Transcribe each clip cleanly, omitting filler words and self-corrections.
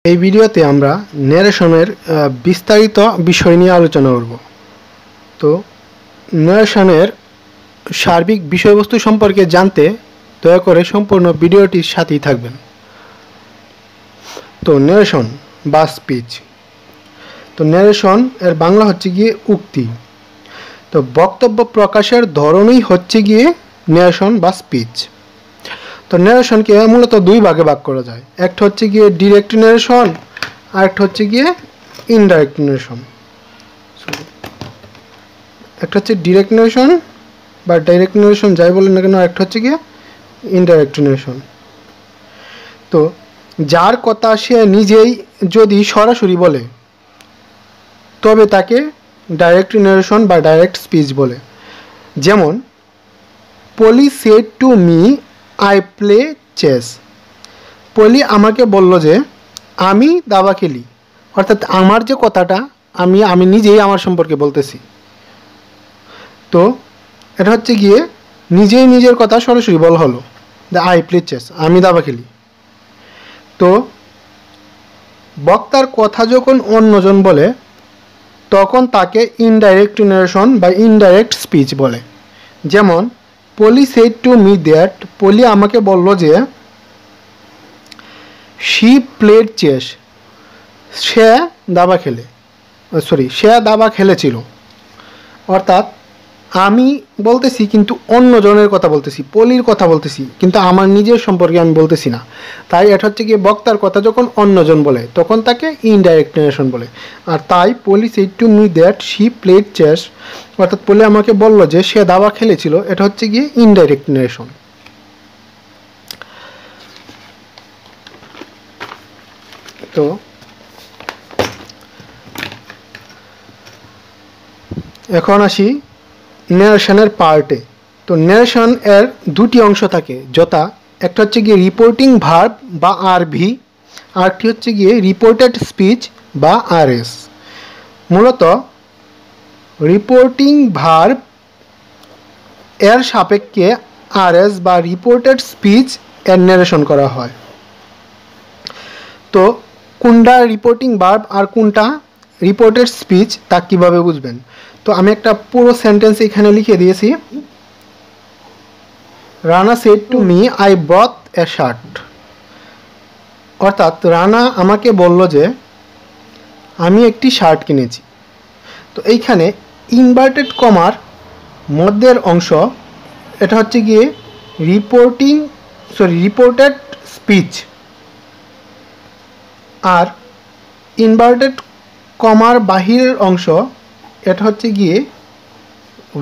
এই ভিডিওতে আমরা ন্যারেশনের বিস্তারিত বিষয় নিয়ে আলোচনা করব। তো ন্যারেশনের সার্বিক বিষয়বস্তু সম্পর্কে জানতে দয়া করে সম্পূর্ণ ভিডিওটির সাথেই থাকবেন। তো ন্যারেশন বা স্পিচ। তো ন্যারেশন এর বাংলা হচ্ছে গিয়ে উক্তি। তো বক্তব্য প্রকাশের ধরনই হচ্ছে গিয়ে ন্যারেশন বা স্পিচ। তো ন্যারেশনকে মূলত দুই ভাগে ভাগ করা যায়। একটা হচ্ছে গিয়ে ডিরেক্ট ন্যারেশন, আর একটা হচ্ছে গিয়ে ইনডাইরেক্ট ন্যারেশন। একটা হচ্ছে ডিরেক্ট ন্যারেশন বা ডাইরেক্ট ন্যারেশন যাই বলেন না কেন, একটা হচ্ছে গিয়ে ইনডাইরেক্ট ন্যারেশন। তো যার কথা সে নিজেই যদি সরাসরি বলে তবে তাকে ডাইরেক্ট ন্যারেশন বা ডাইরেক্ট স্পিচ বলে। যেমন Polly said to me I play chess. Polly আমাকে বলল যে আমি দাবা খেলি, অর্থাৎ আমার যে কথাটা আমি নিজেই আমার সম্পর্কে বলতেছি। তো এটা হচ্ছে গিয়ে নিজেই নিজের কথা সরাসরি বলা হলো, দ্য আই প্লে চেস, আমি দাবা খেলি। তো বক্তার কথা যখন অন্যজন বলে তখন তাকে ইনডাইরেক্ট ন্যারেশন বা ইনডাইরেক্ট স্পিচ বলে। যেমন Polly said to me that, পলি আমাকে বলল যে শি প্লেড চেস, সে দাবা খেলেছিল। অর্থাৎ আমি বলতেছি কিন্তু অন্যজনের কথা বলতেছি, পলির কথা বলতেছি, কিন্তু আমার নিজের সম্পর্কে আমি বলতেছি না। তাই এটা হচ্ছে গিয়ে বক্তার কথা যখন অন্যজন বলে তখন তাকে ইনডাইরেক্ট ন্যারেশন বলে। আর তাই Polly said to me that she played chess, অর্থাৎ পলি আমাকে বলল যে সে দাবা খেলেছিল, এটা হচ্ছে গিয়ে ইনডাইরেক্ট ন্যারেশন। তো এখন আসি ন্যারেশনের পার্টে। তো ন্যারেশন এর দুটি অংশ থাকে, যথা একটা হচ্ছে গিয়ে রিপোর্টিং ভার্ব বা আরভি, আরেকটি হচ্ছে গিয়ে রিপোর্টেড স্পিচ বা আরএস। মূলত রিপোর্টিং ভার্ব এর সাপেক্ষে আরএস বা রিপোর্টেড স্পিচ এর ন্যারেশন করা হয়। তো কোনটা রিপোর্টিং ভার্ব আর কোনটা রিপোর্টেড স্পিচ তা কীভাবে বুঝবেন? তো আমি একটা পুরো সেন্টেন্স এখানে লিখে দিয়েছি। Rana said to me I bought A shirt, অর্থাৎ রানা আমাকে বলল যে আমি একটি শার্ট কিনেছি। তো এইখানে ইনভার্টেড কমার মধ্যের অংশ, এটা হচ্ছে গিয়ে রিপোর্টেড স্পিচ, আর ইনভার্টেড কমার বাহিরের অংশ এটা হচ্ছে গিয়ে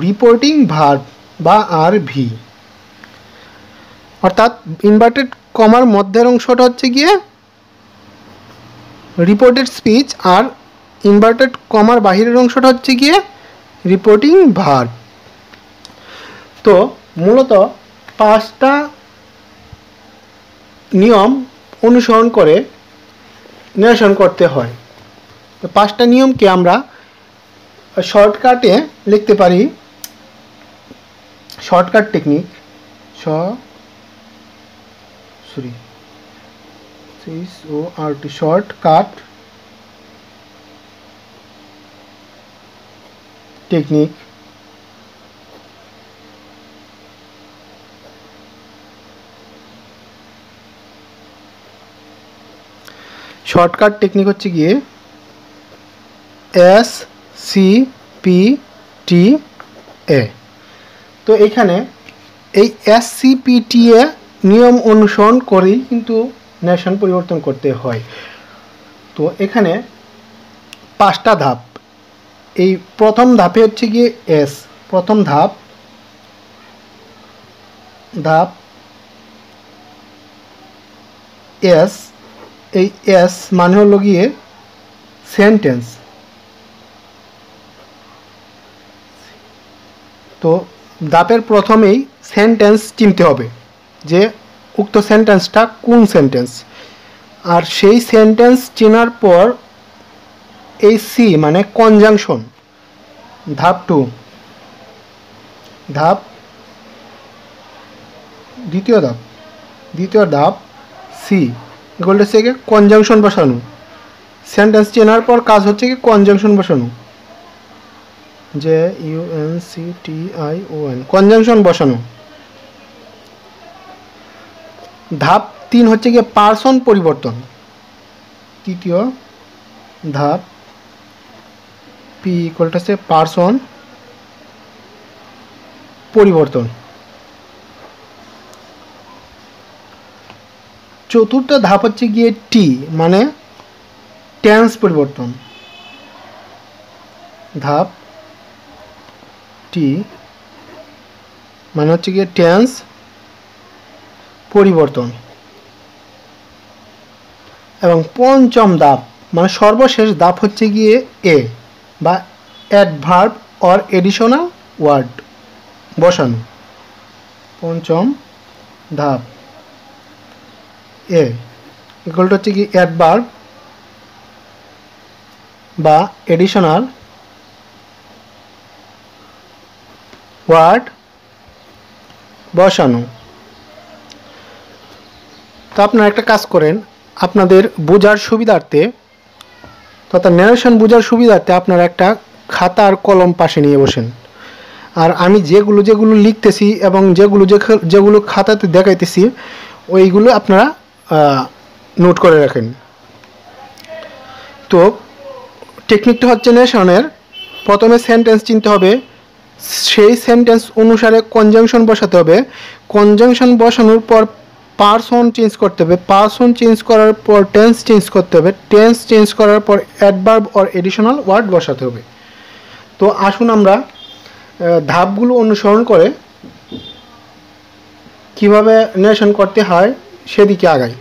রিপোর্টিং ভার্ব বা আরভি। অর্থাৎ ইনভার্টেড কমার মধ্যের অংশটা হচ্ছে গিয়ে রিপোর্টেড স্পিচ, আর ইনভার্টেড কমার বাহিরের অংশটা হচ্ছে গিয়ে রিপোর্টিং ভার্ব। তো মূলত 5টা নিয়ম অনুসরণ করে ন্যারেশন করতে হয়। তো 5টা নিয়মকে আমরা শর্টকাটে লিখতে পারি। Shortcut technique, shortcut technique. Shortcut technique হচ্ছে গিয়ে SCPTA। তো এখানে এই SCPTA নিয়ম অনুসরণ করেই কিন্তু ন্যারেশন পরিবর্তন করতে হয়। তো এখানে 5টা ধাপ। এই প্রথম ধাপে হচ্ছে গিয়ে প্রথম ধাপ এই মানে হলো গিয়ে সেন্টেন্স। তো ধাপের প্রথমেই সেন্টেন্স চিনতে হবে যে উক্ত সেন্টেন্সটা কোন সেন্টেন্স, আর সেই সেন্টেন্স চেনার পর এই সি মানে কনজাংশন। দ্বিতীয় ধাপ সি, এগুলো হচ্ছে কনজাংশন বসানো। সেন্টেন্স চেনার পর কাজ হচ্ছে কি কনজাংশন বসানো, JUNCTION, কনজাংশন বসানো। ধাপ 3 হচ্ছে গিয়ে পার্সন পরিবর্তন। তৃতীয় ধাপ P = পার্সন পরিবর্তন। চতুর্থ ধাপ হচ্ছে গিয়ে T মানে টেন্স পরিবর্তন। ধাপ T মানে হচ্ছে গিয়ে টেন্স পরিবর্তন। এবং পঞ্চম ধাপ মানে সর্বশেষ ধাপ হচ্ছে গিয়ে A বা অ্যাডভার্ব অর এডিশনাল ওয়ার্ড বসানো। পঞ্চম ধাপ A ইকুয়াল টু হচ্ছে কি অ্যাডভার্ব বা এডিশনাল ওয়ার্ড বসানো। তো আপনারা একটা কাজ করেন, আপনাদের বোঝার সুবিধার্থে তথা ন্যারেশন বোঝার সুবিধার্থে আপনারা একটা খাতা আর কলম পাশে নিয়ে বসেন। আর আমি যেগুলো লিখতেছি এবং যেগুলো খাতাতে দেখাইতেছি ওইগুলো আপনারা নোট করে রাখেন। তো টেকনিকটা হচ্ছে ন্যারেশনের প্রথমে সেন্টেন্স চিনতে হবে, সেই সেন্টেন্স অনুসারে কনজাংশন বসাতে হবে, কনজাংশন বসানোর পর পার্সন চেঞ্জ করতে হবে, পার্সন চেঞ্জ করার পর টেন্স চেঞ্জ করতে হবে, টেন্স চেঞ্জ করার পর অ্যাডভার্ব অর এডিশনাল ওয়ার্ড বসাতে হবে। তো আসুন আমরা ধাপগুলো অনুসরণ করে কিভাবে ন্যারেশন করতে হয় সেদিকে আগাই।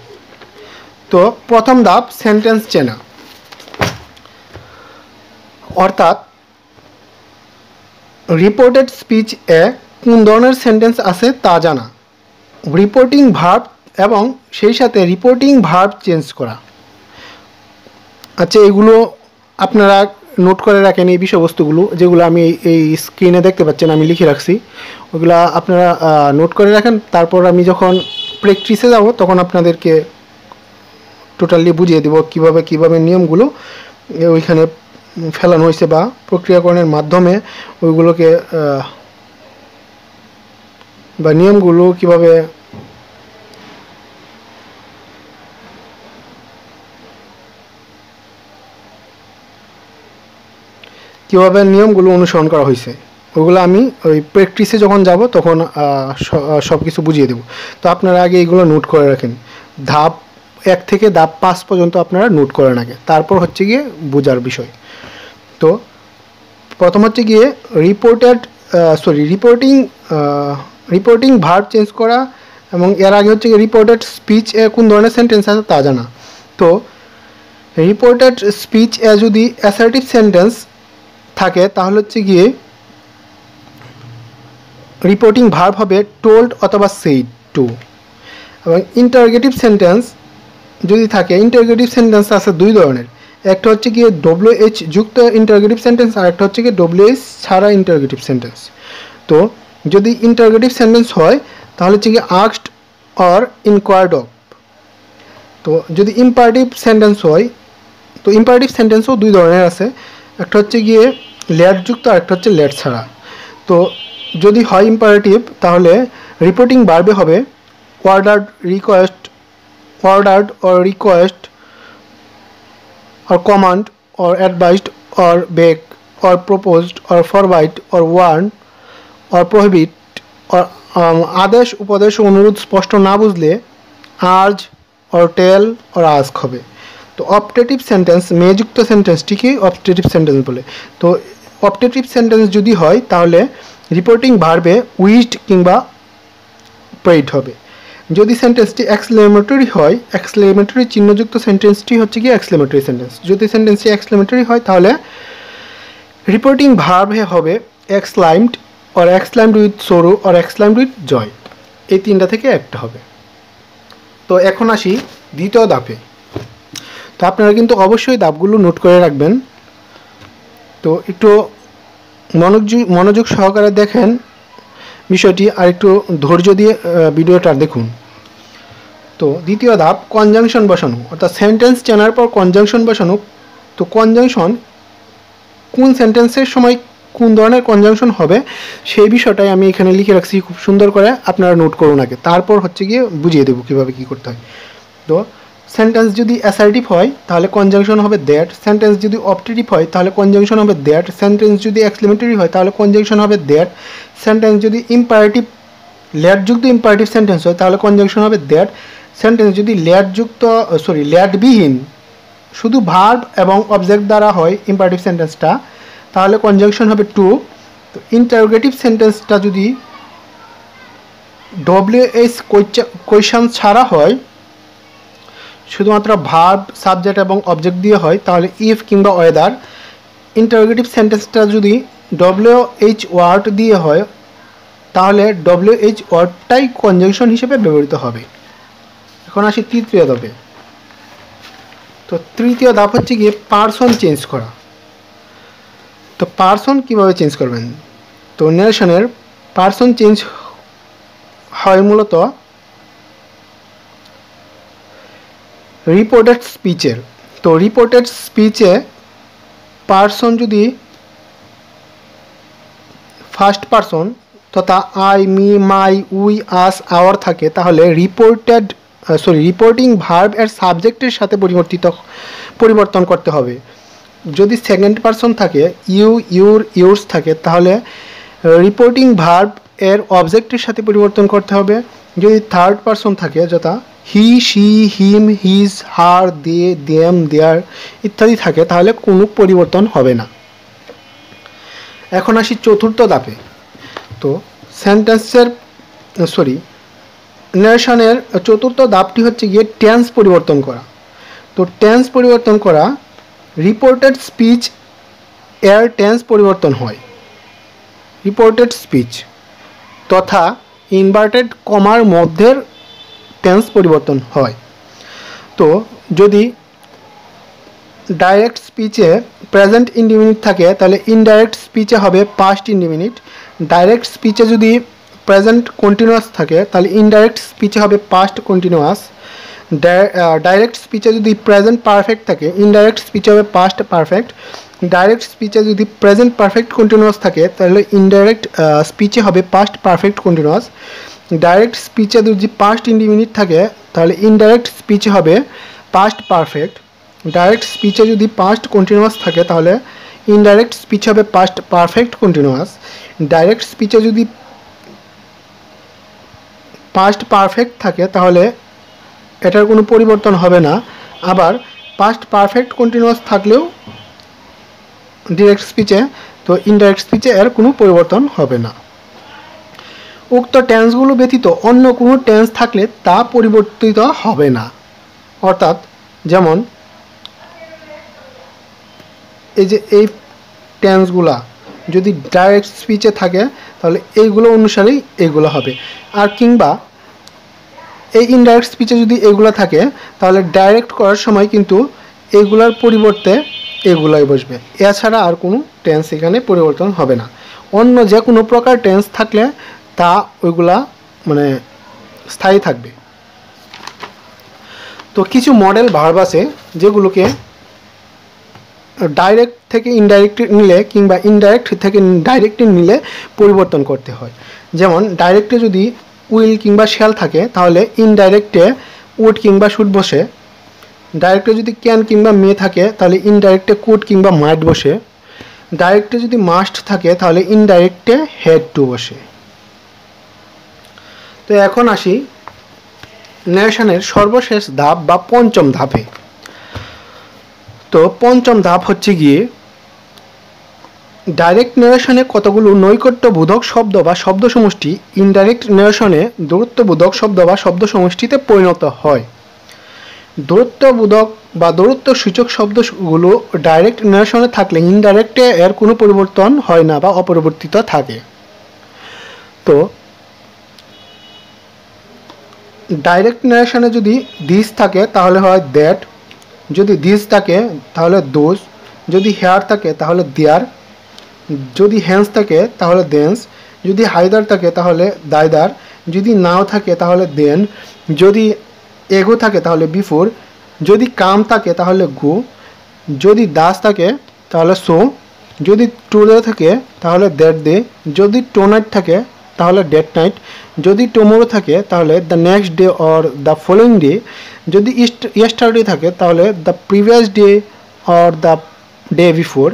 তো প্রথম ধাপ সেন্টেন্স চেনা, অর্থাৎ রিপোর্টেড স্পিচ এ কোন ধরনের সেন্টেন্স আছে তা জানা, রিপোর্টিং ভার্ব এবং সেই সাথে রিপোর্টিং ভার্ব চেঞ্জ করা। আচ্ছা, এগুলো আপনারা নোট করে রাখেন, এই বিষয়বস্তুগুলো যেগুলো আমি এই স্ক্রিনে দেখতে পাচ্ছেন আমি লিখে রাখছি, ওগুলো আপনারা নোট করে রাখেন। তারপর আমি যখন প্র্যাকটিসে যাব তখন আপনাদেরকে টোটালি বুঝিয়ে দেব কিভাবে নিয়মগুলো ওইখানে ফেলানো হয়েছে বা প্রক্রিয়াকরণের মাধ্যমে ওইগুলোকে বা নিয়মগুলো কিভাবে নিয়মগুলো অনুসরণ করা হয়েছে, ওইগুলো আমি ওই প্র্যাকটিসে যখন যাব তখন সব কিছু বুঝিয়ে দেব। তো আপনারা আগে এইগুলো নোট করে রাখেন, ধাপ 1 থেকে ধাপ 5 পর্যন্ত আপনারা নোট করে রাখেন, তারপর হচ্ছে গিয়ে বোঝার বিষয়। তো প্রথম হচ্ছে গিয়ে রিপোর্টিং ভার্ব চেঞ্জ করা, এবং এর আগে হচ্ছে গিয়ে রিপোর্টেড স্পিচ এ কোন ধরনের সেন্টেন্স আছে তা জানা। তো রিপোর্টেড স্পিচ এ যদি অ্যাসার্টিভ সেন্টেন্স থাকে তাহলে হচ্ছে গিয়ে রিপোর্টিং ভার্ব হবে টোল্ড অথবা সেইড টু। এবং ইন্টারোগেটিভ সেন্টেন্স যদি থাকে, ইন্টারোগেটিভ সেন্টেন্স আছে 2 ধরনের, একটা হচ্ছে গিয়ে WH যুক্ত ইন্টারোগেটিভ সেন্টেন্স আর একটা হচ্ছে গিয়ে WH ছাড়া ইন্টারোগেটিভ সেন্টেন্স। তো যদি ইন্টারোগেটিভ সেন্টেন্স হয় তাহলে হচ্ছে গিয়ে আস্কড অর ইনকোয়ার্ড অফ। তো যদি ইম্পারেটিভ সেন্টেন্স হয়, তো ইম্পারেটিভ সেন্টেন্সও 2 ধরনের আছে, একটা হচ্ছে গিয়ে লেট যুক্ত আর একটা হচ্ছে লেট ছাড়া। তো যদি হয় ইম্পারেটিভ তাহলে রিপোর্টিং ভার্বে হবে ordered or request or command or advised or beg or proposed or forbid or warn or prohibit or আদেশ উপদেশ অনুরোধ স্পষ্ট না বুঝলে urge or tell or ask হবে। তো অপটেটিভ সেন্টেন্স মেযুক্ত সেন্টেন্সটিকে অপটেটিভ সেন্টেন্স বলে। তো অপটেটিভ সেন্টেন্স যদি হয় তাহলে রিপোর্টিং ভার্বে উইজড কিংবা প্রেইড হবে। যদি সেন্টেন্সটি এক্সক্লেমেটরি হয়, এক্সক্লেমেটরি চিহ্নযুক্ত সেন্টেন্সটি হচ্ছে কি এক্সক্লেমেটরি সেন্টেন্স। যদি সেন্টেন্সটি এক্সক্লেমেটরি হয় তাহলে রিপোর্টিং ভার্বে হবে exclaimed or exclaimed with sorrow or exclaimed with joy, এই 3টা থেকে একটা হবে। তো এখন আসি দ্বিতীয় ধাপে। তো আপনারা কিন্তু অবশ্যই ধাপগুলো নোট করে রাখবেন। তো একটু মনোযোগ সহকারে দেখেন বিষয়টি, আর একটু ধৈর্য দিয়ে ভিডিওটা দেখুন। তো দ্বিতীয় ধাপ কনজাংশন বসানো, অর্থাৎ সেন্টেন্স চেনার পর কনজাংশন বসানো তো কনজাংশন কোন সেন্টেন্সের সময় কোন ধরনের কনজাংশন হবে সেই বিষয়টাই আমি এখানে লিখে রাখছি খুব সুন্দর করে, আপনারা নোট করুন আগে, তারপর হচ্ছে গিয়ে বুঝিয়ে দেবো কীভাবে কী করতে হয়। তো সেন্টেন্স যদি অ্যাসার্টিভ হয় তাহলে কনজাংশন হবে দ্যাট, সেন্টেন্স যদি অপটেটিভ হয় তাহলে কনজাংশন হবে দ্যাট, সেন্টেন্স যদি এক্সক্লেমেটরি হয় তাহলে কনজাংশন হবে দ্যাট, সেন্টেন্স যদি ইম্পারেটিভ ল্যাডযুক্ত ইম্পারেটিভ সেন্টেন্স হয় তাহলে কনজাংশন হবে দ্যাট, সেন্টেন্স যদি ল্যাডবিহীন শুধু ভার্ব এবং অবজেক্ট দ্বারা হয় ইম্পারেটিভ সেন্টেন্সটা তাহলে কনজাংশন হবে টু। তো ইন্টারোগেটিভ সেন্টেন্সটা যদি WH কোয়েশ্চন ছাড়া হয়, শুধুমাত্র ভার্ব সাবজেক্ট এবং অবজেক্ট দিয়ে হয় তাহলে ইফ কিংবা ওয়েদার। ইন্টারোগেটিভ সেন্টেন্সটা যদি WH ওয়ার্ড দিয়ে হয় তাহলে WH ওয়ার্ডটাই কনজাংশন হিসেবে ব্যবহৃত হবে। এখন আসি তৃতীয় ধাপে। তো তৃতীয় ধাপ হচ্ছে গিয়ে পার্সন চেঞ্জ করা। তো পার্সন কীভাবে চেঞ্জ করবেন? তো নেশনের পার্সন চেঞ্জ হয় মূলত রিপোর্টেড স্পিচের। তো রিপোর্টেড স্পিচে পার্সন যদি ফার্স্ট পার্সন তথা I, me, my, we, us, our থাকে তাহলে রিপোর্টিং ভার্ব এর সাবজেক্টের সাথে পরিবর্তন করতে হবে। যদি সেকেন্ড পার্সন থাকে ইউ, ইউর, ইউর্স থাকে তাহলে রিপোর্টিং ভার্ব এর অবজেক্টের সাথে পরিবর্তন করতে হবে। যদি থার্ড পার্সন থাকে যথা he, she, him, his, her, they, them, their ইত্যাদি থাকে তাহলে কোনো পরিবর্তন হবে না। এখন আসি চতুর্থ ধাপে। তো নেশনের চতুর্থ ধাপটি হচ্ছে গিয়ে টেন্স পরিবর্তন করা। তো টেন্স পরিবর্তন করা রিপোর্টেড স্পিচ এর টেন্স পরিবর্তন হয়, রিপোর্টেড স্পিচ তথা ইনভার্টেড কমার মধ্যের টেন্স পরিবর্তন হয়। তো যদি ডাইরেক্ট স্পিচে প্রেজেন্ট ইনডিফিনিট থাকে তাহলে ইনডাইরেক্ট স্পিচে হবে পাস্ট ইনডিফিনিট। ডাইরেক্ট স্পিচে যদি প্রেজেন্ট কন্টিনিউয়াস থাকে তাহলে ইনডাইরেক্ট স্পিচে হবে পাস্ট কন্টিনিউয়াস। ডাইরেক্ট স্পিচে যদি প্রেজেন্ট পারফেক্ট থাকে ইনডাইরেক্ট স্পিচে হবে পাস্ট পারফেক্ট। ডাইরেক্ট স্পিচে যদি প্রেজেন্ট পারফেক্ট কন্টিনিউয়াস থাকে তাহলে ইনডাইরেক্ট স্পিচে হবে পাস্ট পারফেক্ট কন্টিনিউয়াস। ডাইরেক্ট স্পিচে যদি পাস্ট ইনডিফিনিট থাকে তাহলে ইনডাইরেক্ট স্পিচে হবে পাস্ট পারফেক্ট। ডাইরেক্ট স্পিচে যদি পাস্ট কন্টিনিউয়াস থাকে তাহলে ইনডাইরেক্ট স্পিচ হবে পাস্ট পারফেক্ট কন্টিনিউয়াস। ডাইরেক্ট স্পিচে যদি পাস্ট পারফেক্ট থাকে তাহলে এটার কোনো পরিবর্তন হবে না। আবার পাস্ট পারফেক্ট কন্টিনিউয়াস থাকলেও ডিরেক্ট স্পিচে, তো ইনডাইরেক্ট স্পিচে এর কোনো পরিবর্তন হবে না। উক্ত টেন্সগুলো ব্যতীত অন্য কোনো টেন্স থাকলে তা পরিবর্তিত হবে না। অর্থাৎ যেমন এই যে এই টেন্সগুলা যদি ডাইরেক্ট স্পিচে থাকে তাহলে এইগুলো অনুসারেই এইগুলো হবে। আর কিংবা এই ইনডাইরেক্ট স্পিচে যদি এগুলো থাকে তাহলে ডাইরেক্ট করার সময় কিন্তু এইগুলার পরিবর্তে এগুলাই বসবে, এছাড়া আর কোনো টেন্স এখানে পরিবর্তন হবে না। অন্য যে কোনো প্রকার টেন্স থাকলে তা ওইগুলা মানে স্থায়ী থাকবে। তো কিছু মডেল ভার্ব আছে যেগুলোকে ডাইরেক্ট থেকে ইনডাইরেক্ট নিলে কিংবা ইনডাইরেক্ট থেকে ডাইরেক্ট নিলে পরিবর্তন করতে হয়। যেমন ডাইরেক্টে যদি উইল কিংবা শ্যাল থাকে তাহলে ইনডাইরেক্টে উড কিংবা শুড বসে। ডাইরেক্টে যদি ক্যান কিংবা মে থাকে তাহলে ইনডাইরেক্টে কুড কিংবা মাইট বসে। ডাইরেক্টে যদি মাস্ট থাকে তাহলে ইনডাইরেক্টে হ্যাড টু বসে। তো এখন আসি নেশনের সর্বশেষ ধাপ বা পঞ্চম ধাপে। তো পঞ্চম ধাপ হচ্ছে গিয়ে ডাইরেক্ট নেরেশনে কতগুলো নৈকট্যবোধক শব্দ বা শব্দ সমষ্টি ইনডাইরেক্ট নেরেশনে দূরত্ববোধক শব্দ বা শব্দ সমষ্টিতে পরিণত হয়। দূরত্ববোধক বা দূরত্ব সূচক শব্দগুলো ডাইরেক্ট নেরেশনে থাকলে ইনডাইরেক্টে এর কোনো পরিবর্তন হয় না বা অপরিবর্তিত থাকে। তো ডাইরেক্ট নেরেশনে যদি দিস থাকে তাহলে হয় দ্যাট, যদি দিস থাকে তাহলে দোজ, যদি হেয়ার থাকে তাহলে দেয়ার, যদি হ্যান্স থাকে তাহলে দেন্স, যদি হাইদার থাকে তাহলে দাইদার, যদি নাও থাকে তাহলে দেন, যদি এগো থাকে তাহলে বিফোর, যদি কাম থাকে তাহলে গো, যদি দাস থাকে তাহলে সো, যদি টুডে থাকে তাহলে দ্যাট ডে, যদি টোনাইট থাকে তাহলে ডেট নাইট, যদি টুমোরো থাকে তাহলে the next day or the following day, যদি ইয়েস্টারডে থাকে তাহলে the previous day or the day before,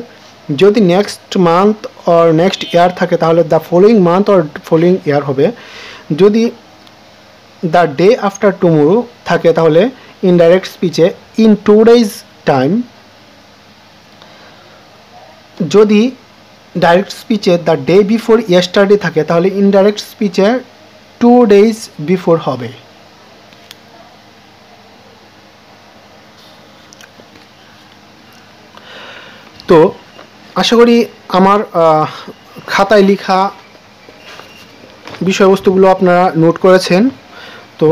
যদি next month or next year থাকে তাহলে the following month or following year হবে, যদি দ্য ডে আফটার টুমোরো থাকে তাহলে ইনডাইরেক্ট স্পিচে ইন 2 days টাইম, যদি ডাইরেক্ট স্পিচে দ্য ডে বিফোর ইয়েস্টারডে থাকে তাহলে ইনডাইরেক্ট স্পিচে 2 days বিফোর হবে। তো আশা করি আমার খাতায় লেখা বিষয়বস্তুগুলো আপনারা নোট করেছেন। তো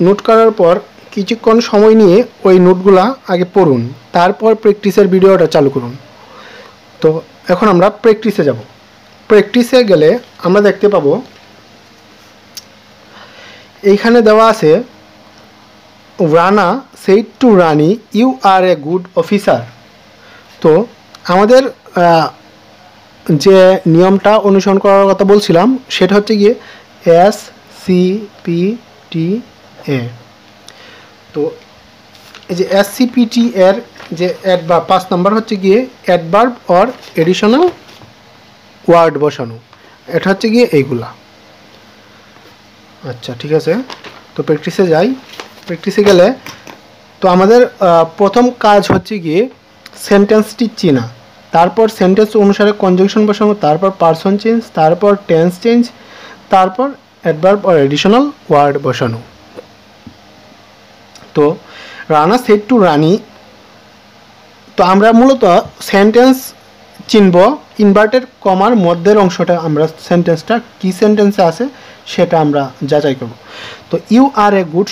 নোট করার পর কিছুক্ষণ সময় নিয়ে ওই নোটগুলা আগে পড়ুন, তারপর প্র্যাকটিসের ভিডিওটা চালু করুন। তো এখন আমরা প্র্যাকটিসে যাব। প্র্যাকটিসে গেলে আমরা দেখতে পাবো এইখানে দেওয়া আছে Rana said to Rani you are a good officer. তো আমাদের যে নিয়মটা অনুসরণ করার কথা বলছিলাম সেটা হচ্ছে গিয়ে SCPT-A। তো এই যে SCPT এর যে অ্যাডভার্ব 5 নাম্বার হচ্ছে গিয়ে অ্যাডভার্ব অর এডিশনাল ওয়ার্ড বসানো, এটা হচ্ছে গিয়ে এইগুলা। আচ্ছা ঠিক আছে, তো প্র্যাকটিসে যাই। প্র্যাকটিসে গেলে তো আমাদের প্রথম কাজ হচ্ছে গিয়ে সেন্টেন্সটি চেনা, তারপর সেন্টেন্স অনুসারে কনজাংশন বসানো, তারপর পারসন চেঞ্জ, তারপর টেন্স চেঞ্জ, তারপর অ্যাডভার্ব অর এডিশনাল ওয়ার্ড বসানো। তো রানা সেড টু রানী, তো আমরা মূলত সেন্টেন্স চিনব ইনভার্টেড কমার মধ্যের অংশটা, আমরা সেন্টেন্সটা কি সেন্টেন্সে আছে সেটা আমরা যাচাই করব। তো you are a good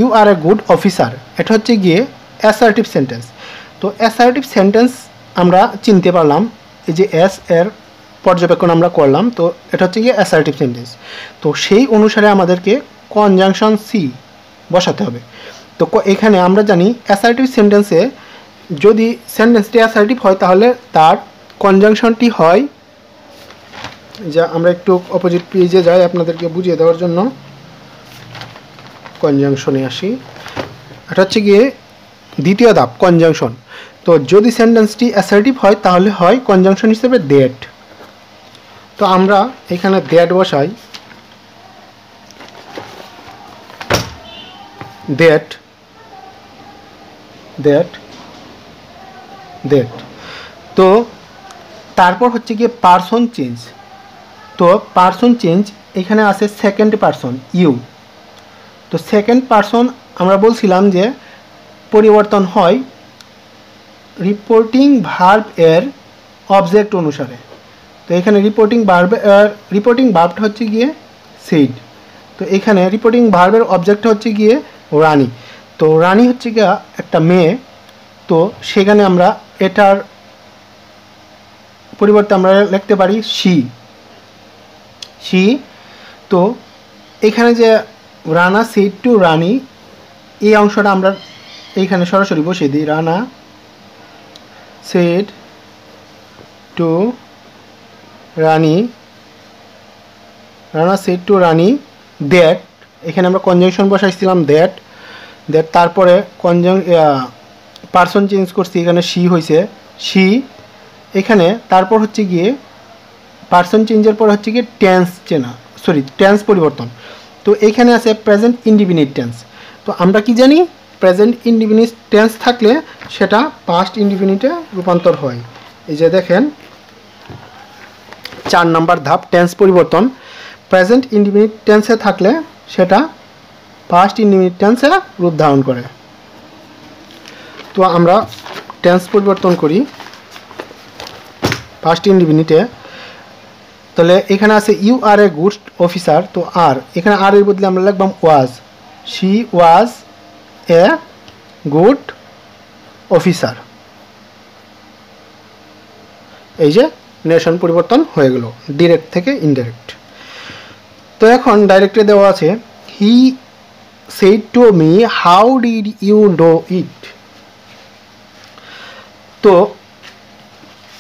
you are a good officer, এটা হচ্ছে গিয়ে অ্যাসার্টিভ সেন্টেন্স। তো অ্যাসার্টিভ সেন্টেন্স আমরা চিনতে পারলাম, এই যে এস এর পর্যবেক্ষণ আমরা করলাম, তো এটা হচ্ছে গিয়ে অ্যাসার্টিভ সেন্টেন্স। তো সেই অনুসারে আমাদেরকে কনজাংশন সি বসাতে হবে। তো এখানে আমরা জানি অ্যাসার্টিভ সেন্টেন্সে যদি সেন্টেন্সটি অ্যাসার্টিভ হয় তাহলে তার কনজাংশনটি হয়, যা আমরা একটু অপোজিট পেজে যাই আপনাদেরকে বুঝিয়ে দেওয়ার জন্য। কনজাংশনে আসি, এটা হচ্ছে গিয়ে দ্বিতীয় ধাপ কনজাংশন। তো যদি সেন্টেন্সটি অ্যাসার্টিভ হয় তাহলে হয় কনজাংশন হিসেবে দ্যাট। তো আমরা এখানে দ্যাট বসাই, দ্যাট দ্যাট দ্যাট। তো তারপর হচ্ছে গিয়ে পারসন চেঞ্জ। তো পারসন চেঞ্জ এখানে আছে সেকেন্ড পারসন ইউ। তো সেকেন্ড পারসন আমরা বলছিলাম যে পরিবর্তন হয় রিপোর্টিং ভার্ব এর অবজেক্ট অনুসারে। তো এখানে রিপোর্টিং ভার্বটা হচ্ছে গিয়ে সেড। তো এখানে রিপোর্টিং ভার্বের অবজেক্ট হচ্ছে গিয়ে রানী। তো রানী হচ্ছে গিয়ে একটা মেয়ে, তো সেখানে আমরা এটার পরিবর্তে আমরা লিখতে পারি শি। তো এখানে যে রানা সেড টু রানী, এই অংশটা আমরা এইখানে সরাসরি বসিয়ে দিই, Rana said to Rani, Rana said to Rani that. এখানে আমরা কনজাংশন বসাইছিলাম দ্যাট, তারপরে পারসন চেঞ্জ করছি, এখানে শি হয়েছে শি। এখানে তারপর হচ্ছে গিয়ে পারসন চেঞ্জের পর হচ্ছে গিয়ে টেন্স পরিবর্তন। তো এখানে আছে প্রেজেন্ট ইনডিফিনিট টেন্স। তো আমরা কি জানি প্রেজেন্ট ইনডিফিনিট টেন্স থাকলে সেটা পাস্ট ইনডিফিনিটে রূপান্তর হয়। এই যে দেখেন 4 নাম্বার ধাপ টেন্স পরিবর্তন। প্রেজেন্ট ইনডিফিনিট টেন্সে থাকলে সেটা পাস্ট ইনডিফিনিট টেন্সে রূপ ধারণ করে। তো আমরা টেন্স পরিবর্তন করি পাস্ট ইনডিফিনিটে। তাহলে এখানে আছে you are a good officer. তো আর এখানে আর এর বদলে আমরা লিখবাম was, she was a good officer. এই যে নেশন পরিবর্তন হয়ে গেল ডিরেক্ট থেকে ইনডাইরেক্ট। তো এখন ডাইরেক্টে দেওয়া আছে he said to me how did you know it. তো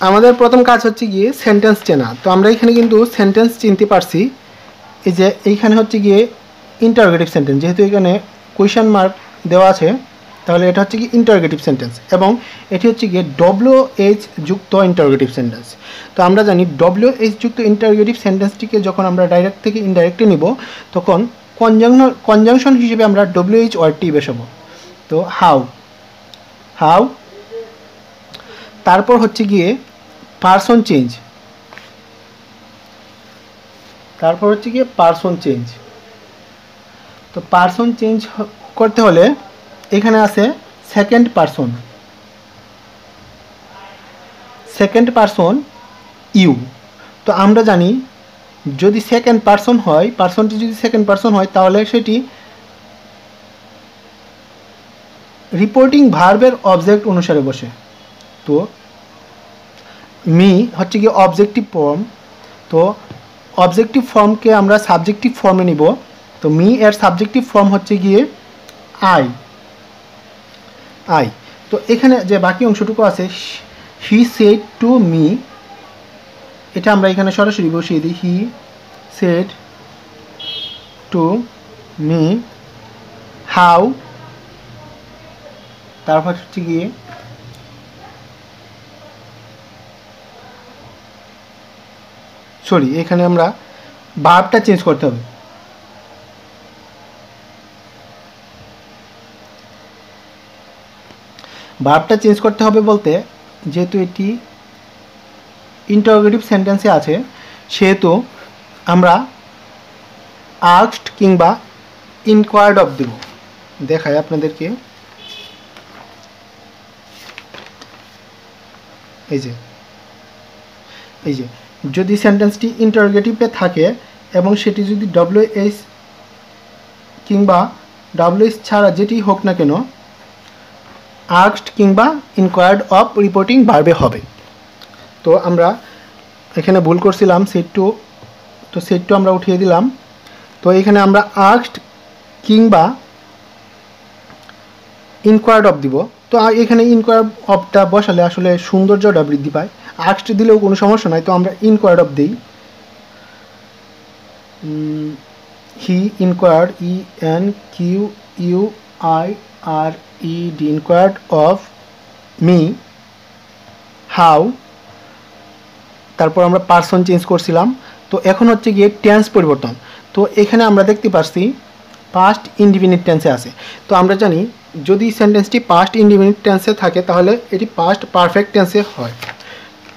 আমাদের প্রথম কাজ হচ্ছে গিয়ে সেন্টেন্স চেনা। তো আমরা এখানে কিন্তু সেন্টেন্স চিনতে পারছি। এই যে এইখানে হচ্ছে গিয়ে ইন্টারোগেটিভ সেন্টেন্স, যেহেতু এখানে কোয়েশ্চেন মার্ক দেওয়া আছে তাহলে এটা হচ্ছে কি ইন্টারোগেটিভ সেন্টেন্স, এবং এটি হচ্ছে গিয়ে WH যুক্ত ইন্টারোগেটিভ সেন্টেন্স। তো আমরা জানি WH যুক্ত ইন্টারোগেটিভ সেন্টেন্সটিকে যখন আমরা ডাইরেক্ট থেকে ইনডাইরেক্টে নিব তখন কনজাংশন হিসেবে আমরা WH ওয়ার্ডটি বসাবো। তো হাউ, তারপর হচ্ছে গিয়ে পারসন চেঞ্জ, তো পারসন চেঞ্জ করতে হলে এখানে আছে সেকেন্ড পারসন ইউ। তো আমরা জানি যদি সেকেন্ড পারসন হয়, পারসনটি যদি সেকেন্ড পারসন হয় তাহলে সেটি রিপোর্টিং ভার্বের অবজেক্ট অনুসারে বসে। তো মি হচ্ছে কি অবজেক্টিভ ফর্ম, তো অবজেক্টিভ ফর্মকে আমরা সাবজেক্টিভ ফর্মে নিব। তো মি এর সাবজেক্টিভ ফর্ম হচ্ছে গিয়ে আই। তো এখানে যে বাকি অংশটুকু আছে হি সেড টু মি, এটা আমরা এখানে সরাসরি বসিয়ে দিই। হি সেড টু মি হাউ, তারপর হচ্ছে গিয়ে এখানে আমরা ভার্বটা চেঞ্জ করতে হবে। ভার্বটা চেঞ্জ করতে হবে বলতে যেহেতু এটি ইন্টারোগেটিভ সেন্টেন্সে আছে সেহেতু আমরা আস্কড কিংবা ইনকোয়ার্ড অফ দেব। দেখাই আপনাদেরকে, এই যে যদি সেন্টেন্সটি ইন্টারোগেটিভে থাকে এবং সেটি যদি WH কিংবা WH ছাড়া যেটি হোক না কেন আস্কড কিংবা ইনকোয়ার্ড অফ রিপোর্টিং ভার্বে হবে। তো আমরা এখানে ভুল করছিলাম সেট টু আমরা উঠিয়ে দিলাম। তো এখানে আমরা আস্কড কিংবা ইনকোয়ার্ড অফ দিব। তো এখানে ইনকোয়ার্ড অফটা বসালে আসলে সৌন্দর্যটা বৃদ্ধি পায়, আস্কড দিলেও কোনো সমস্যা নাই। তো আমরা ইনকোয়ার্ড অফ দিই। He inquired, ENQUIRED, inquired of me how, তারপর আমরা পারসন চেঞ্জ করছিলাম। তো এখন হচ্ছে গিয়ে টেন্স পরিবর্তন। তো এখানে আমরা দেখতে পাচ্ছি পাস্ট ইনডিফিনিট টেন্সে আছে। তো আমরা জানি যদি সেন্টেন্সটি পাস্ট ইনডিফিনিট টেন্সে থাকে তাহলে এটি পাস্ট পারফেক্ট টেন্সে হয়।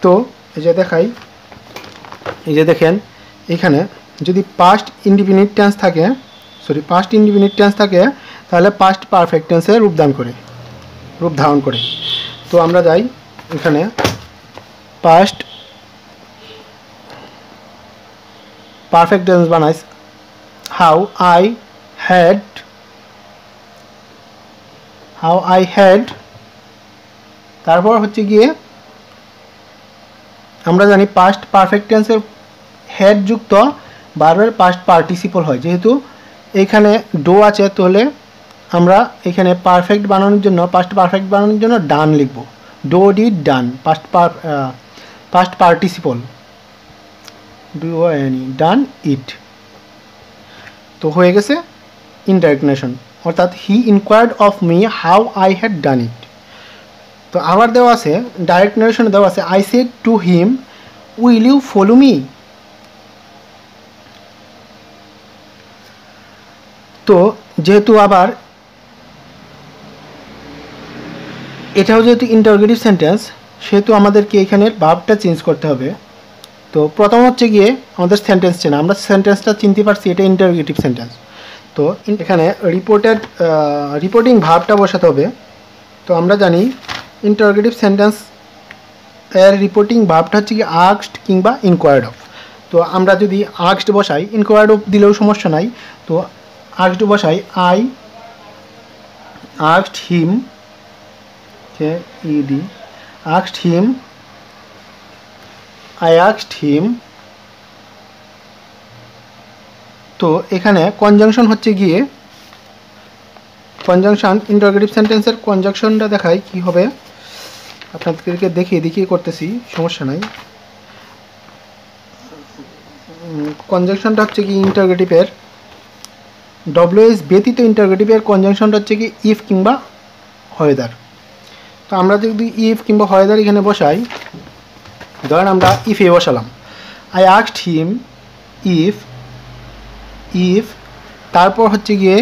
তো এই যে দেখাই, এই যে দেখেন এখানে যদি পাস্ট ইনডিফিনিট টেন্স থাকে তাহলে পাস্ট পারফেক্ট টেন্সে রূপ ধারণ করে। তো আমরা যাই এখানে পাস্ট পারফেক্ট টেন্স বানাই হাউ আই হ্যাড, তারপর হচ্ছে গিয়ে আমরা জানি পাস্ট পারফেক্ট টেন্সের হ্যাড যুক্ত ভার্বের পাস্ট পার্টিসিপল হয়। যেহেতু এখানে ডো আছে তাহলে আমরা এখানে পাস্ট পারফেক্ট বানানোর জন্য ডান লিখব। Do did done, past participle done it. তো হয়ে গেছে ইনডাইরেক্ট নেশন, অর্থাৎ he inquired of me how I had done it. তো আবার দেওয়া আছে ডাইরেক্ট নারেশনে দেওয়া আছে I said to him will you follow me. তো যেহেতু আবার এটাও যেহেতু ইন্টারোগেটিভ সেন্টেন্স সেহেতু আমাদেরকে এখানের ভার্বটা চেঞ্জ করতে হবে। তো প্রথম হচ্ছে গিয়ে আমাদের সেন্টেন্স চেনা, আমরা সেন্টেন্সটা চিনতে পারছি এটা ইন্টারোগেটিভ সেন্টেন্স। তো এখানে রিপোর্টিং ভার্বটা বসাতে হবে। তো আমরা জানি ইন্টারোগেটিভ সেন্টেন্স এর রিপোর্টিং ভার্বটা হচ্ছে কি আস্কড কিংবা ইনকোয়ার্ড অফ। তো আমরা যদি আস্কড বসাই, ইনকোয়ার্ড অফ দিলেও সমস্যা নাই। তো আস্কড বসাই I asked him, I asked him। তো এখানে কনজাংশন হচ্ছে গিয়ে ইন্টারোগেটিভ সেন্টেন্সের কনজাংশনটা দেখাই কি হবে। আপনাদেরকে দেখিয়ে করতেছি, সমস্যা নাই। কনজাংশনটা হচ্ছে কি ইন্টারোগেটিভের ডব্লিউএস ব্যতীত ইন্টারোগেটিভের কনজাংশনটা হচ্ছে কি ইফ কিংবা হয়েদার। তো আমরা যদি ইফ কিংবা হয়েদার এখানে বসাই, ধরেন আমরা ইফ এ বসালাম, আই আস্কড হিম ইফ তারপর হচ্ছে গিয়ে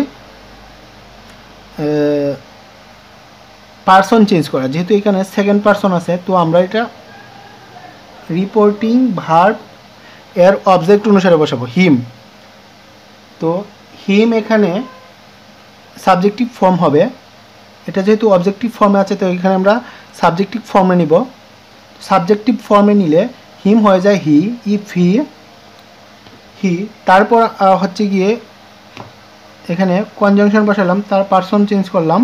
পার্সন চেঞ্জ করা, যেহেতু এখানে সেকেন্ড পার্সন আছে তো আমরা এটা রিপোর্টিং ভার্ব এর অবজেক্ট অনুসারে বসাবো হিম। তো হিম এখানে সাবজেক্টিভ ফর্ম হবে, এটা যেহেতু অবজেক্টিভ ফর্মে আছে তো এখানে আমরা সাবজেক্টিভ ফর্মে নিব। সাবজেক্টিভ ফর্মে নিলে হিম হয়ে যায় হি, ইফ হি তারপর হচ্ছে গিয়ে এখানে কনজাংশন বসালাম, তার পার্সন চেঞ্জ করলাম,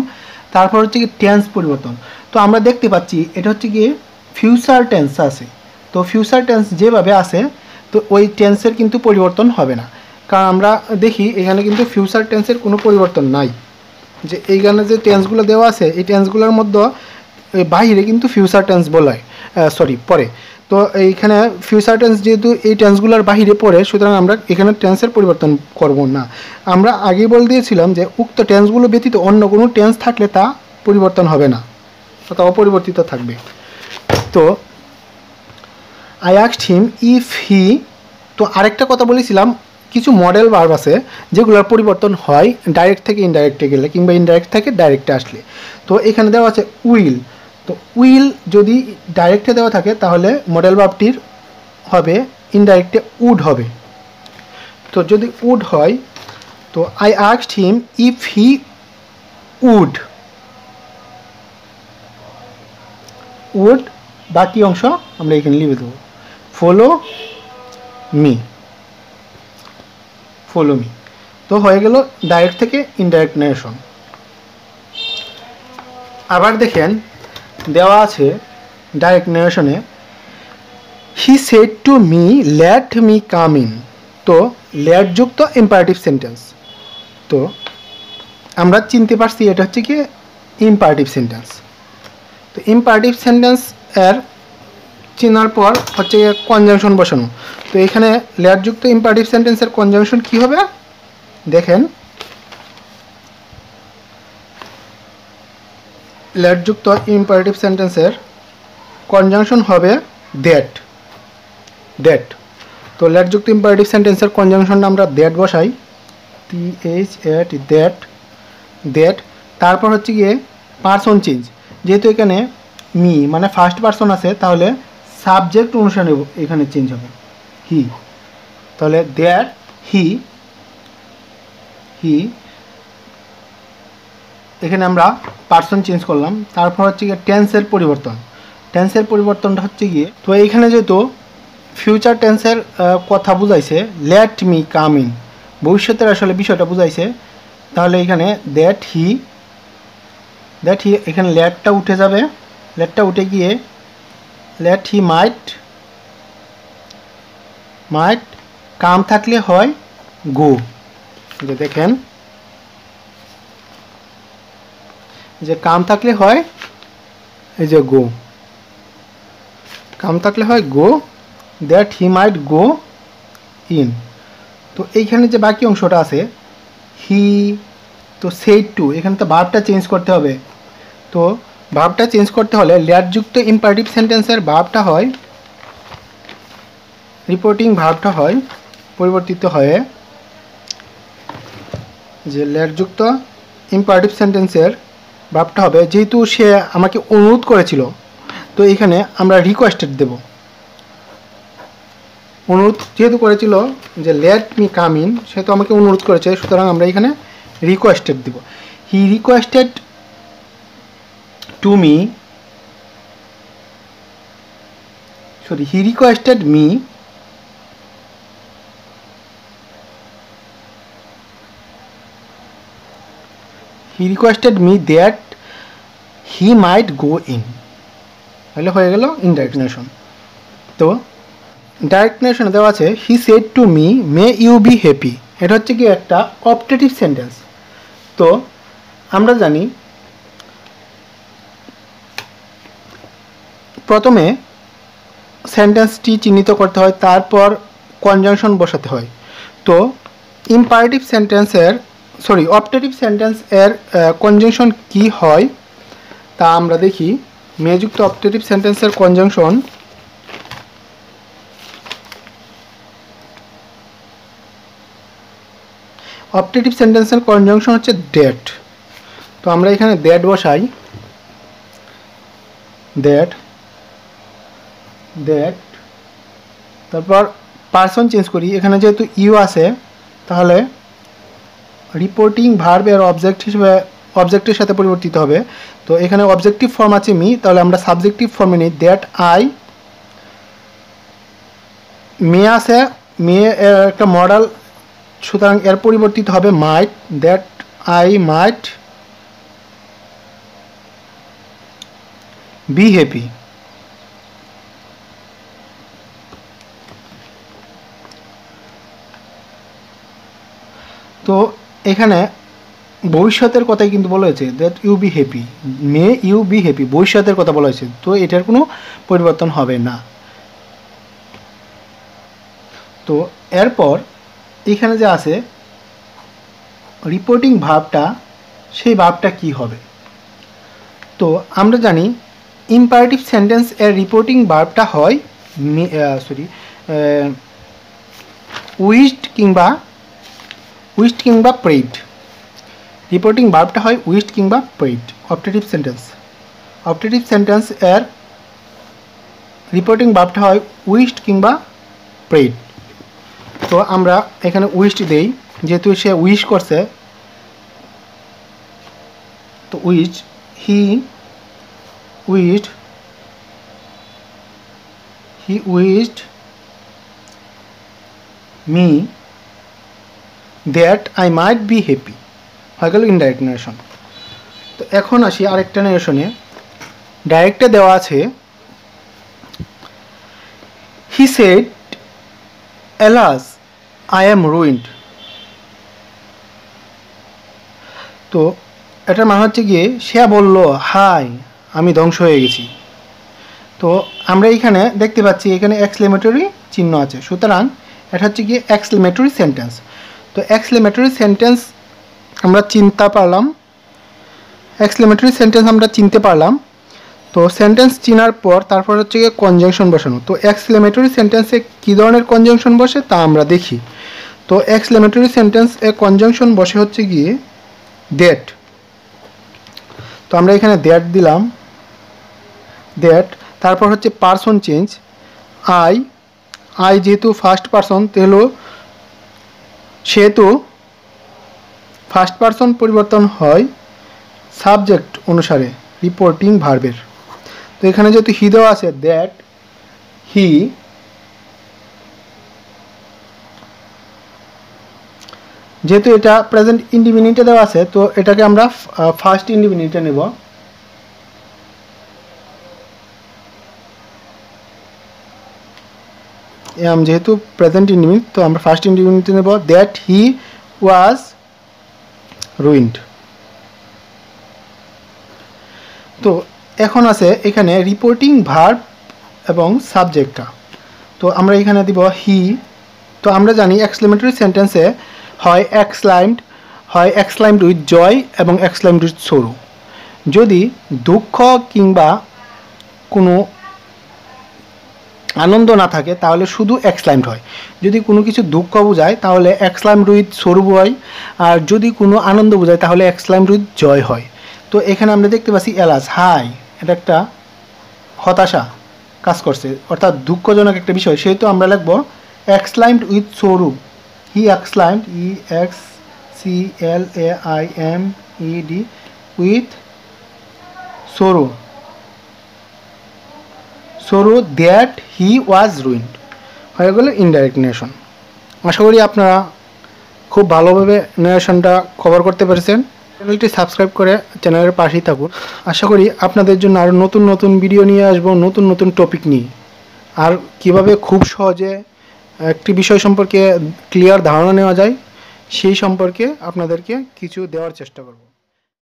তারপর হচ্ছে কি টেন্স পরিবর্তন। তো আমরা দেখতে পাচ্ছি এটা হচ্ছে গিয়ে ফিউচার টেন্স আছে, তো ফিউচার টেন্স যেভাবে আছে তো ওই টেন্সের কিন্তু পরিবর্তন হবে না, কারণ আমরা দেখি এখানে কিন্তু ফিউচার টেন্সের কোনো পরিবর্তন নাই। যে এইখানে যে টেন্সগুলো দেওয়া আছে এই টেন্সগুলোর মধ্যে বাইরে কিন্তু ফিউচার টেন্স বলায় পরে। তো এইখানে ফিউচার টেন্স যেহেতু এই টেন্সগুলোর বাহিরে পড়ে, সুতরাং আমরা এখানে টেন্সের পরিবর্তন করব না। আমরা আগেই বলে দিয়েছিলাম যে উক্ত টেন্সগুলো ব্যতীত অন্য কোনো টেন্স থাকলে তা পরিবর্তন হবে না, তা অপরিবর্তিত থাকবে। তো আই আস্কড হিম ইফ হি, তো আরেকটা কথা বলেছিলাম কিছু মডেল ভার্ব আছে যেগুলোর পরিবর্তন হয় ডাইরেক্ট থেকে ইনডাইরেক্টে গেলে কিংবা ইনডাইরেক্ট থেকে ডাইরেক্টে আসলে। তো এখানে দেওয়া আছে উইল, তো উইল যদি ডাইরেক্টে দেওয়া থাকে তাহলে মডেল ভার্বটির হবে ইনডাইরেক্টে উড হবে। তো যদি উড হয় তো I asked him if he would বাকি অংশ আমরা এখানে লিখে দেবো ফলো মি। তো হয়ে গেল ডাইরেক্ট থেকে ইনডাইরেক্ট নারেশন। আবার দেখেন দেওয়া আছে ডাইরেক্ট নারেশনে he said to me let me come in, তো লেট যুক্ত ইম্পারেটিভ সেন্টেন্স। তো আমরা চিনতে পারছি এটা হচ্ছে কি ইম্পারেটিভ সেন্টেন্স। তো ইম্পারেটিভ সেন্টেন্স এর চেনার পর হচ্ছে কনজাংশন বসানো। তো এখানে লেট যুক্ত ইম্পারেটিভ সেন্টেন্সের কনজাংশন কি হবে দেখেন, লেট যুক্ত ইম্পারেটিভ সেন্টেন্সের কনজাংশন হবে দ্যাট। তো লেট যুক্ত ইম্পারেটিভ সেন্টেন্সের কনজাংশনটা আমরা দ্যাট বসাই, দ্যাট তারপর হচ্ছে গিয়ে পার্সন চেঞ্জ, যেহেতু এখানে মি মানে ফার্স্ট পার্সন আছে তাহলে সাবজেক্ট অনুসারে এখানে চেঞ্জ হবে হি, তাহলে দ্যাট হি এখানে আমরা পার্সন চেঞ্জ করলাম। তারপর হচ্ছে গিয়ে টেন্সের পরিবর্তনটা হচ্ছে গিয়ে, তো এইখানে যেহেতু ফিউচার টেন্সের কথা বুঝাইছে লেট মি কাম ইন, ভবিষ্যতের আসলে বিষয়টা বুঝাইছে, তাহলে এখানে দ্যাট হি এখানে লেটটা উঠে যাবে, লেটটা উঠে গিয়ে লেট হি মাইট কাম থাকলে হয় গো। যে দেখেন যে কাম থাকলে হয় এই যে গো, কাম থাকলে হয় গো, that he might go in. তো এইখানে যে বাকি অংশটা আছে হি, তো সেড টু, এখানে তো ভার্বটা চেঞ্জ করতে হবে। তো ভার্বটা চেঞ্জ করতে হলে লেট যুক্ত ইম্পারেটিভ সেন্টেন্সের ভার্বটা হয় রিপোর্টিং ভার্বটা হয় পরিবর্তিত হয়ে, যে লেট যুক্ত ইম্পারেটিভ সেন্টেন্সের ভার্বটা হবে, যেহেতু সে আমাকে অনুরোধ করেছিল তো এখানে আমরা রিকোয়েস্টেড দেব। অনুরোধ যেহেতু করেছিল যে লেট মি কাম ইন, সেহেতু আমাকে অনুরোধ করেছে, সুতরাং আমরা এখানে রিকোয়েস্টেড দেব। He requested me that he might go in, তাহলে হয়ে গেল ইনডাইরেক্ট নারেশন। তো ডাইরেক্ট নারেশনে দেওয়া আছে he said to me may you be happy, এটা হচ্ছে কি একটা অপটেটিভ সেন্টেন্স। তো আমরা জানি প্রথমে সেন্টেন্সটি চিহ্নিত করতে হয়, তারপর কনজাংশন বসাতে হয়। তো ইম্পারেটিভ সেন্টেন্সের অপটেটিভ সেন্টেন্সের কনজাংশন কি হয় তা আমরা দেখি। মেযুক্ত অপটেটিভ সেন্টেন্সের কনজাংশন অপটেটিভ সেন্টেন্সের কনজাংশন হচ্ছে ড্যাট। তো আমরা এখানে দ্যাট বসাই, দ্যাট, তারপর পারসন চেঞ্জ করি। এখানে যেহেতু ইউ আছে তাহলে রিপোর্টিং ভার্ব এর অবজেক্ট হিসেবে অবজেক্টের সাথে পরিবর্তিত হবে। তো এখানে অবজেক্টিভ ফর্ম আছে মি, তাহলে আমরা সাবজেক্টিভ ফর্মে নিই দ্যাট আই। মে আছে, মে এর একটা মডেল, সুতরাং এর পরিবর্তিত হবে might, that I might be happy. তো এখানে ভবিষ্যতের কথাই কিন্তু বলা হয়েছে, that you be happy, may you be happy, ভবিষ্যতের কথা বলা হয়েছে, তো এটার কোনো পরিবর্তন হবে না। তো এরপর এখানে যে আছে রিপোর্টিং ভার্বটা, সেই ভার্বটা কি হবে? তো আমরা জানি ইম্পারেটিভ সেন্টেন্স এর রিপোর্টিং ভার্বটা হয় উইশড কিংবা প্রেইড। রিপোর্টিং ভার্বটা হয় উইশড কিংবা প্রেইড অপটেটিভ সেন্টেন্স এর রিপোর্টিং ভার্বটা হয় উইশড কিংবা প্রেইড। তো আমরা এখানে উইশড দেই, যেহেতু সে উইশ করছে, তো wished, he wished me that I might be happy, হয়ে গেল ইনডাইরেক্ট নারেশন। তো এখন আসি আরেকটা নারেশনে। ডাইরেক্টে দেওয়া আছে he shed alas I am ruined। তো এটার মানে হচ্ছে গিয়ে সে বলল হাই আমি ধ্বংস হয়ে গেছি। তো আমরা এখানে দেখতে পাচ্ছি এখানে এক্সক্লেমেটরি চিহ্ন আছে, সুতরাং এটা হচ্ছে গিয়ে এক্সক্লেমেটরি সেন্টেন্স। তো এক্সক্লেমেটরি সেন্টেন্স আমরা চিনতে পারলাম। তো সেন্টেন্স চিনার পর তারপর হচ্ছে গিয়ে কনজাংশন বসানো। তো এক্সক্লেমেটরি সেন্টেন্সে কী ধরনের কনজাংশন বসে তা আমরা দেখি। তো এক্সক্লেমেটরি সেন্টেন্স এ কনজাংশন বসে হচ্ছে গিয়ে দ্যাট। তো আমরা এখানে দ্যাট দিলাম, দ্যাট, তারপর হচ্ছে পারসন চেঞ্জ, আই যেহেতু ফার্স্ট পারসন, সেহেতু ফার্স্ট পারসন পরিবর্তন হয় সাবজেক্ট অনুসারে রিপোর্টিং ভার্বের। তো এখানে যেহেতু হি দেওয়া আছে, দ্যাট হি, যেহেতু এটা প্রেজেন্ট ইন্ডিফিনিটে দেওয়া আছে, তো এটাকে আমরা ফার্স্ট ইন্ডিফিনিটে নেব। যেহেতু প্রেজেন্ট ইন্ডিফিনিট, তো আমরা ফার্স্ট ইন্ডিফিনিটে নেব, দ্যাট হি ওয়াজ রুইন্ড। তো এখন আছে এখানে রিপোর্টিং ভার্ব এবং সাবজেক্টটা। তো আমরা এখানে দিব হি। তো আমরা জানি এক্সক্লেমেটরি সেন্টেন্সে হয় এক্সক্লাইমড উইথ জয় এবং এক্সক্লাইমড উইথ সরো। যদি দুঃখ কিংবা কোনো আনন্দ না থাকে তাহলে শুধু এক্সক্লাইমড হয়। যদি কোনো কিছু দুঃখ বোঝায় তাহলে এক্সক্লাইমড উইথ সরো হয়, আর যদি কোনো আনন্দ বোঝায় তাহলে এক্সক্লাইমড উইথ জয় হয়। তো এখানে আমরা দেখতে পাচ্ছি এলাস হাই, এটা একটা হতাশা কাজ করছে, অর্থাৎ দুঃখজনক একটা বিষয়, সেহেতু আমরা লিখব এক্সক্লাইমড উইথ সরো। হি exclaimed, EXCLAIMED with sorrow that he was ruined, হয়ে গেল ইনডাইরেক্ট নারেশন। আশা করি আপনারা খুব ভালোভাবে নারেশনটা কভার করতে পেরেছেন। চ্যানেলটি সাবস্ক্রাইব করে চ্যানেলের পাশেই থাকুন। আশা করি আপনাদের জন্য আরও নতুন নতুন ভিডিও নিয়ে আসবো, নতুন নতুন টপিক নিয়ে, আর কিভাবে খুব সহজে একটি বিষয় সম্পর্কে ক্লিয়ার ধারণা নেওয়া যায় সেই সম্পর্কে আপনাদেরকে কিছু দেওয়ার চেষ্টা করব।